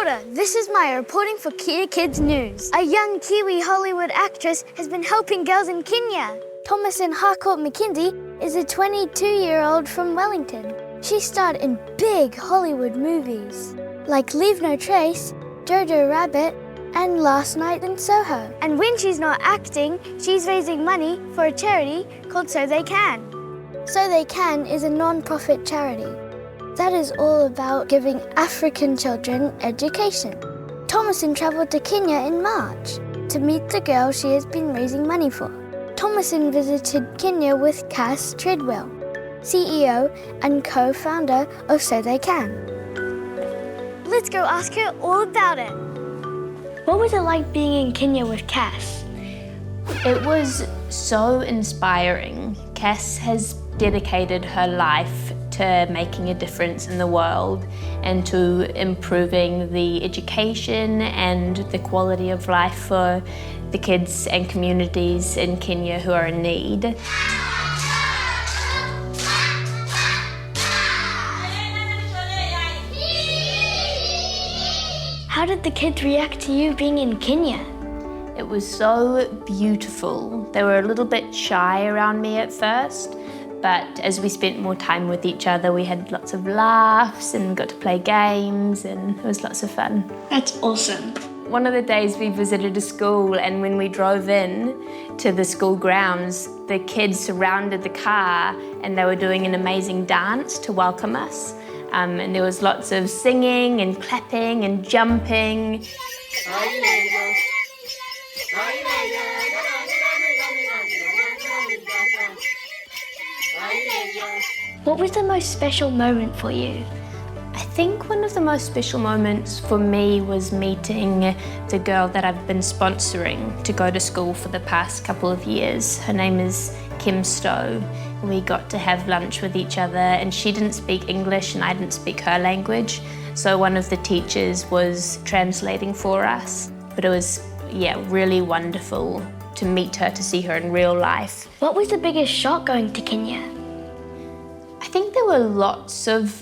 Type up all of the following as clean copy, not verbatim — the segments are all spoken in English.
order, this is Maya reporting for Kia Kids News. A young Kiwi Hollywood actress has been helping girls in Kenya. Thomasin McKenzie is a 22-year-old from Wellington. She starred in big Hollywood movies like Leave No Trace, Jojo Rabbit, and Last Night in Soho. And when she's not acting, she's raising money for a charity called So They Can. So They Can is a non-profit charity that is all about giving African children education. Thomasin travelled to Kenya in March to meet the girl she has been raising money for. Thomasin visited Kenya with Cass Treadwell, CEO and co-founder of So They Can. Let's go ask her all about it. What was it like being in Kenya with Cass? It was so inspiring. Cass has dedicated her life to making a difference in the world and to improving the education and the quality of life for the kids and communities in Kenya who are in need. How did the kids react to you being in Kenya? It was so beautiful. They were a little bit shy around me at first, but as we spent more time with each other, we had lots of laughs and got to play games, and it was lots of fun. That's awesome. One of the days we visited a school, and when we drove in to the school grounds, the kids surrounded the car and they were doing an amazing dance to welcome us. And there was lots of singing and clapping and jumping. What was the most special moment for you? I think one of the most special moments for me was meeting the girl that I've been sponsoring to go to school for the past couple of years. Her name is Kim Stowe. We got to have lunch with each other, and she didn't speak English and I didn't speak her language. So one of the teachers was translating for us. But it was, really wonderful to meet her, to see her in real life. What was the biggest shock going to Kenya? I think there were lots of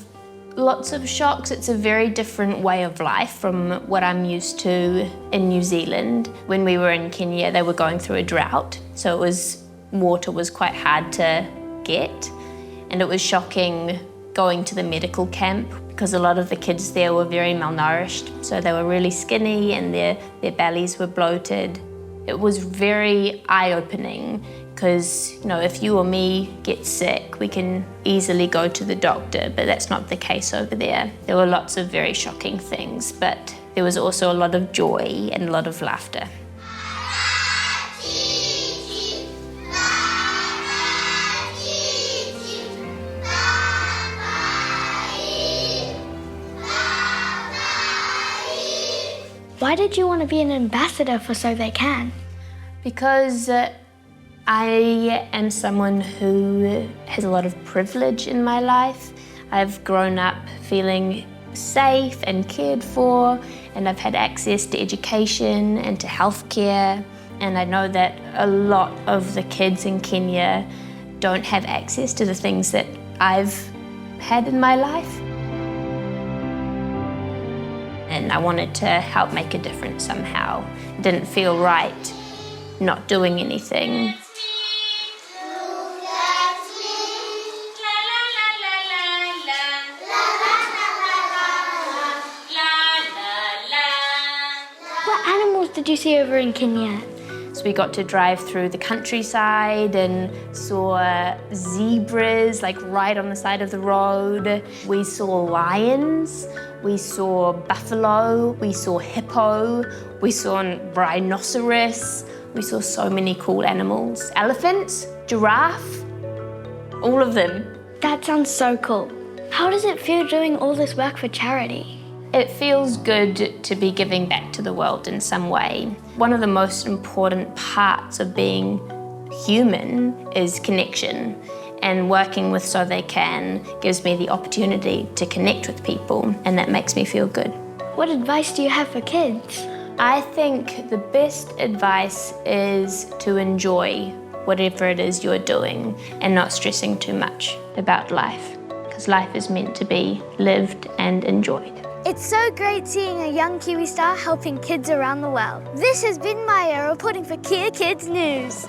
shocks. It's a very different way of life from what I'm used to in New Zealand. When we were in Kenya, they were going through a drought, so water was quite hard to get, and it was shocking going to the medical camp because a lot of the kids there were very malnourished, so they were really skinny and their bellies were bloated. It was very eye-opening because, if you or me get sick, we can easily go to the doctor, but that's not the case over there. There were lots of very shocking things, but there was also a lot of joy and a lot of laughter. Why did you want to be an ambassador for So They Can? Because I am someone who has a lot of privilege in my life. I've grown up feeling safe and cared for, and I've had access to education and to healthcare. And I know that a lot of the kids in Kenya don't have access to the things that I've had in my life. And I wanted to help make a difference somehow. It didn't feel right not doing anything. What animals did you see over in Kenya? So we got to drive through the countryside and saw zebras right on the side of the road. We saw lions, we saw buffalo, we saw hippo, we saw rhinoceros. We saw so many cool animals. Elephants, giraffe, all of them. That sounds so cool. How does it feel doing all this work for charity? It feels good to be giving back to the world in some way. One of the most important parts of being human is connection, and working with So They Can gives me the opportunity to connect with people, and that makes me feel good. What advice do you have for kids? I think the best advice is to enjoy whatever it is you're doing and not stressing too much about life, because life is meant to be lived and enjoyed. It's so great seeing a young Kiwi star helping kids around the world. This has been Maya reporting for Kia Kids News.